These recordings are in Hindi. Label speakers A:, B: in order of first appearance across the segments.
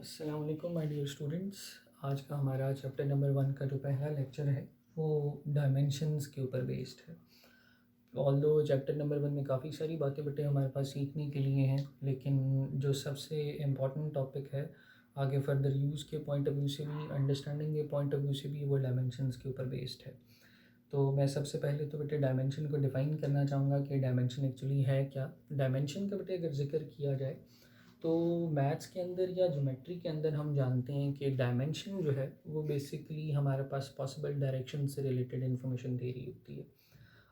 A: अस्सलाम वालेकुम माय डियर स्टूडेंट्स। आज का हमारा चैप्टर नंबर 1 का जो पहला लेक्चर है वो डायमेंशंस के ऊपर बेस्ड है। ऑल्दो चैप्टर नंबर 1 में काफ़ी सारी बातें बेटे हमारे पास सीखने के लिए हैं, लेकिन जो सबसे इम्पॉर्टेंट टॉपिक है आगे फर्दर यूज़ के पॉइंट ऑफ व्यू से भी, अंडरस्टैंडिंग के पॉइंट ऑफ व्यू से भी, वो डायमेंशंस के ऊपर बेस्ड है। तो मैं सबसे पहले तो बेटे डायमेंशन को डिफ़ाइन करना चाहूँगा कि डायमेंशन एक्चुअली है क्या। डायमेंशन का बेटे अगर जिक्र किया जाए तो मैथ्स के अंदर या ज्योमेट्री के अंदर हम जानते हैं कि डायमेंशन जो है वो बेसिकली हमारे पास पॉसिबल डायरेक्शन से रिलेटेड इन्फॉर्मेशन दे रही होती है।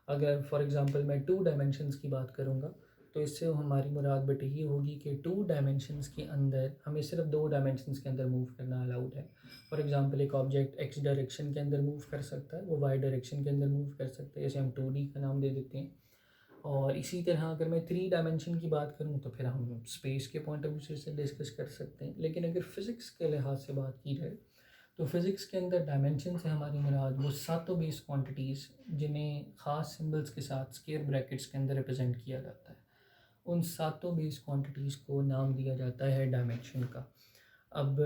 A: अगर फॉर एग्जांपल मैं 2 डायमेंशंस की बात करूँगा तो इससे हमारी मुराद बेटे ये होगी कि 2 डायमेंशंस के अंदर हमें सिर्फ 2 डायमेंशंस के अंदर मूव करना अलाउड है। फॉर एग्जांपल एक ऑब्जेक्ट एक्स डायरेक्शन के अंदर मूव कर सकता है, वो वाई डायरेक्शन के अंदर मूव कर सकता है, जैसे हम 2D का नाम दे देते हैं। और इसी तरह अगर मैं 3 डायमेंशन की बात करूँ तो फिर हम स्पेस के पॉइंट ऑफ व्यू से इसे डिस्कस कर सकते हैं। लेकिन अगर फिज़िक्स के लिहाज से बात की जाए तो फिज़िक्स के अंदर डायमेंशन से हमारी मुराद वो सातों बेस क्वांटिटीज़ जिन्हें ख़ास सिंबल्स के साथ स्क्वायर ब्रैकेट्स के अंदर रिप्रेजेंट किया जाता है, उन सातों बेस क्वांटिटीज़ को नाम दिया जाता है डायमेंशन का। अब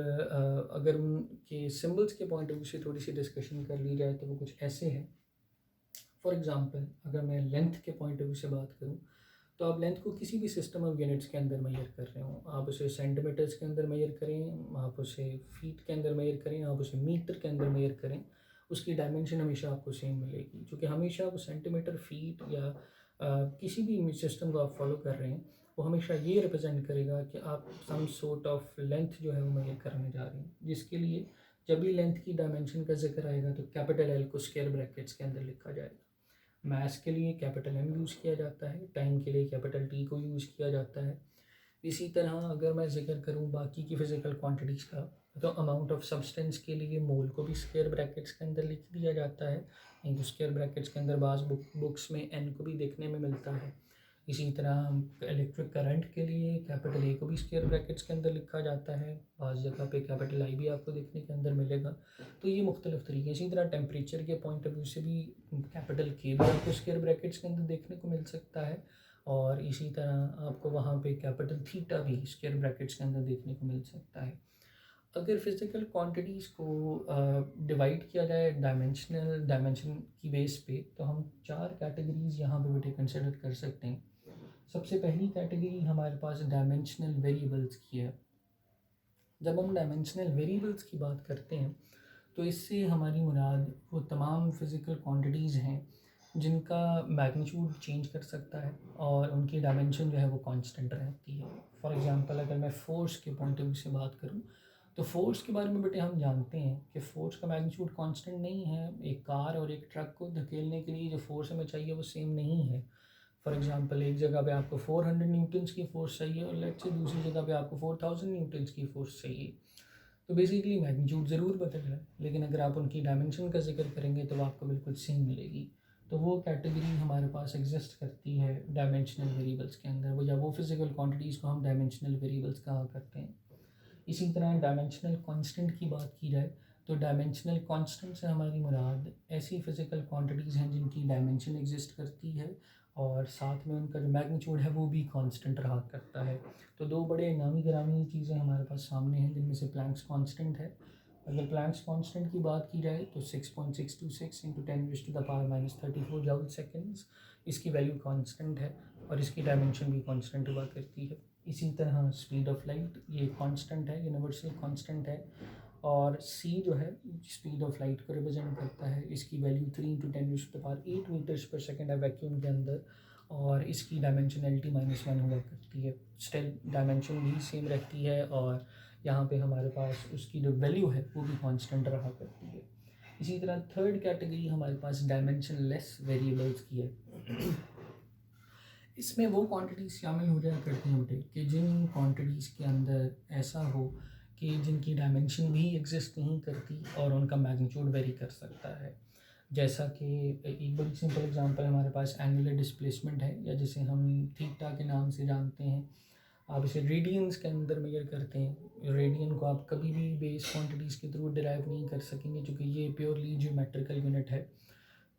A: अगर उनके सिंबल्स के पॉइंट ऑफ व्यू से थोड़ी सी डिस्कशन कर ली जाए तो वो कुछ ऐसे हैं। फॉर एग्जांपल अगर मैं लेंथ के पॉइंट ऑफ व्यू से बात करूँ तो आप लेंथ को किसी भी सिस्टम ऑफ यूनिट्स के अंदर मेजर कर रहे हो, आप उसे सेंटीमीटर्स के अंदर मेजर करें, आप उसे फीट के अंदर मेजर करें, आप उसे मीटर के अंदर मेजर करें, उसकी डायमेंशन हमेशा आपको सेम मिलेगी, क्योंकि हमेशा वो सेंटीमीटर, फीट या किसी भी सिस्टम को आप फॉलो कर रहे हैं वो हमेशा ये रिप्रेजेंट करेगा कि आप सम सॉर्ट ऑफ लेंथ जो है वो मेजर करने जा रहे हैं, जिसके लिए जब भी लेंथ की डायमेंशन का जिक्र आएगा तो कैपिटल एल को स्क्वायर ब्रैकेट्स के अंदर लिखा जाएगा। मास के लिए कैपिटल एम यूज़ किया जाता है, टाइम के लिए कैपिटल टी को यूज़ किया जाता है। इसी तरह अगर मैं जिक्र करूँ बाकी की फिज़िकल क्वांटिटीज़ का तो अमाउंट ऑफ सब्सटेंस के लिए मोल को भी स्क्वायर ब्रैकेट्स के अंदर लिख दिया जाता है। इन स्क्वायर ब्रैकेट्स के अंदर बाज़ बुक्स में एन को भी देखने में मिलता है। इसी तरह हम इलेक्ट्रिक करंट के लिए कैपिटल ए को भी स्क्वायर ब्रैकेट्स के अंदर लिखा जाता है, बाज़ जगह पे कैपिटल आई भी आपको देखने के अंदर मिलेगा। तो ये मुख्तलिफ तरीके। इसी तरह टेम्परेचर के पॉइंट ऑफ व्यू से भी कैपिटल के भी आपको स्क्वायर ब्रैकेट्स के अंदर देखने को मिल सकता है, और इसी तरह आपको वहाँ पे कैपिटल थीटा भी स्क्वायर ब्रैकेट्स के अंदर देखने को मिल सकता है। अगर फिज़िकल क्वांटिटीज़ को डिवाइड किया जाए डायमेंशन की बेस पे तो हम 4 कैटेगरीज़ यहाँ पे बेटे कंसिडर कर सकते हैं। सबसे पहली कैटेगरी हमारे पास डायमेंशनल वेरिएबल्स की है। जब हम डायमेंशनल वेरिएबल्स की बात करते हैं तो इससे हमारी मुराद वो तमाम फ़िज़िकल क्वांटिटीज़ हैं जिनका मैग्नीट्यूड चेंज कर सकता है और उनकी डायमेंशन जो है वो कांस्टेंट रहती है। फॉर एग्जांपल अगर मैं फ़ोर्स के पॉइंट ऑफ व्यू से बात करूं तो फ़ोर्स के बारे में बेटे हम जानते हैं कि फ़ोर्स का मैग्नीट्यूड कांस्टेंट नहीं है। एक कार और एक ट्रक को धकेलने के लिए जो फ़ोर्स हमें चाहिए वो सेम नहीं है। फॉर एग्जांपल एक जगह पे आपको 400 न्यूटन्स की फ़ोर्स चाहिए और लेट्स से दूसरी जगह पे आपको 4000 न्यूटन्स की फ़ोर्स चाहिए। तो बेसिकली मैग्नीट्यूड ज़रूर बदल रहा है, लेकिन अगर आप उनकी डायमेंशन का जिक्र करेंगे तो वो आपको बिल्कुल सेम मिलेगी। तो वो कैटेगरी हमारे पास एग्जिस्ट करती है डायमेंशनल वेरिएबल्स के अंदर, वो या वो फिज़िकल क्वांटिटीज़ को हम डायमेंशनल वेरिएबल्स कहा करते हैं। इसी तरह डायमेंशनल कांस्टेंट की बात की जाए तो डायमेंशनल कांस्टेंट से हमारी मुराद ऐसी फ़िज़िकल क्वांटिटीज़ हैं जिनकी डायमेंशन एग्जिस्ट करती है और साथ में उनका जो मैग्नीट्यूड है वो भी कांस्टेंट रहा करता है। तो दो बड़े नामी गिरामी चीज़ें हमारे पास सामने हैं जिनमें से प्लैंक्स कांस्टेंट है। अगर प्लैंक्स कांस्टेंट की बात की जाए तो 6.626 इंटू 10⁻³ जूल सेकेंड्स इसकी वैल्यू कांस्टेंट है और इसकी डायमेंशन भी कांस्टेंट हुआ करती है। इसी तरह स्पीड ऑफ लाइट ये कांस्टेंट है, यूनिवर्सल कांस्टेंट है, और सी जो है स्पीड ऑफ लाइट को रिप्रेजेंट करता है, इसकी वैल्यू 3 × 10⁸ मीटर्स पर सेकेंड है वैक्यूम के अंदर, और इसकी डायमेंशनलिटी -1 हुआ करती है। स्टिल डायमेंशन भी सेम रहती है और यहाँ पे हमारे पास उसकी जो वैल्यू है वो भी कांस्टेंट रहा करती है। इसी तरह थर्ड कैटेगरी हमारे पास डायमेंशन लेस वेरिएबल्स की है। इसमें वो क्वांटिटीज़ शामिल हो जाया करती हैं बेटे कि जिन क्वांटिटीज़ के अंदर ऐसा हो कि जिनकी डायमेंशन भी एग्जिस्ट नहीं करती और उनका मैग्नीट्यूड वेरी कर सकता है। जैसा कि एक बड़ी सिंपल एग्जांपल हमारे पास एंगुलर डिस्प्लेसमेंट है, या जिसे हम थीटा के नाम से जानते हैं। आप इसे रेडियंस के अंदर मेजर करते हैं। रेडियन को आप कभी भी बेस क्वांटिटीज़ के थ्रू डिराइव नहीं कर सकेंगे क्योंकि ये प्योरली ज्योमेट्रिकल यूनिट है।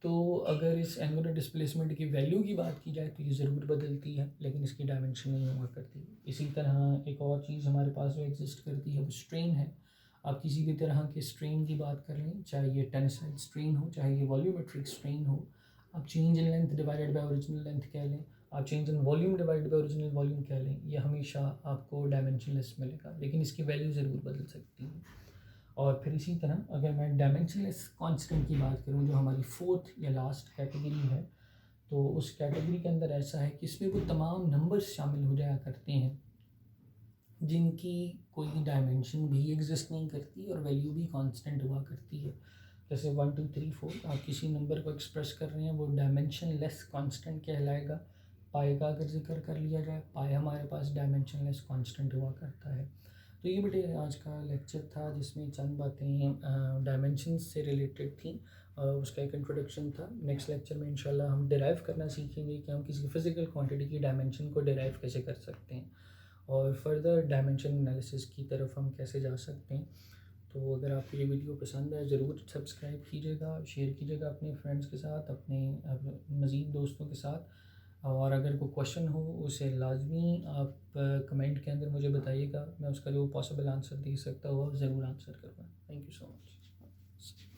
A: तो अगर इस एंगुलर डिस्प्लेसमेंट की वैल्यू की बात की जाए तो ये ज़रूर बदलती है, लेकिन इसकी डायमेंशन नहीं हुआ करती। इसी तरह एक और चीज़ हमारे पास जो एग्जिस्ट करती है वो स्ट्रेन है। आप किसी भी तरह के स्ट्रेन की बात कर लें, चाहे ये टेंसाइल स्ट्रेन हो, चाहे ये वॉल्यूमेट्रिक स्ट्रेन हो, आप change in length divided by original length कह लें, आप change in volume divided by original volume कह लें, ये हमेशा आपको डायमेंशनलेस मिलेगा, लेकिन इसकी वैल्यू ज़रूर बदल सकती है। और फिर इसी तरह अगर मैं डायमेंशनलेस कांस्टेंट की बात करूँ, जो हमारी फोर्थ या लास्ट कैटेगरी है, तो उस कैटेगरी के अंदर ऐसा है कि इसमें वो तमाम नंबर्स शामिल हो जाया करते हैं जिनकी कोई डायमेंशन भी एग्जिस्ट नहीं करती और वैल्यू भी कांस्टेंट हुआ करती है। जैसे 1 2 3 4 आप किसी नंबर को एक्सप्रेस कर रहे हैं, वो डायमेंशन लेस कांस्टेंट कहलाएगा। पाई का अगर जिक्र कर लिया जाए, पाई हमारे पास डायमेंशन लेस कांस्टेंट हुआ करता है। तो ये बेटे आज का लेक्चर था जिसमें चंद बातें डायमेंशंस से रिलेटेड थी। उसका एक इंट्रोडक्शन था। नेक्स्ट लेक्चर में इंशाल्लाह हम डिराइव करना सीखेंगे कि हम किसी फिज़िकल क्वांटिटी की डायमेंशन को डिराइव कैसे कर सकते हैं और फर्दर डायमेंशन एनालिसिस की तरफ हम कैसे जा सकते हैं। तो अगर आपको ये वीडियो पसंद है ज़रूर सब्सक्राइब कीजिएगा, शेयर कीजिएगा अपने फ्रेंड्स के साथ, अपने मज़ीद दोस्तों के साथ। और अगर कोई क्वेश्चन हो उसे लाजमी आप कमेंट के अंदर मुझे बताइएगा, मैं उसका जो पॉसिबल आंसर दे सकता हूँ ज़रूर आंसर करूँगा। Thank you so much.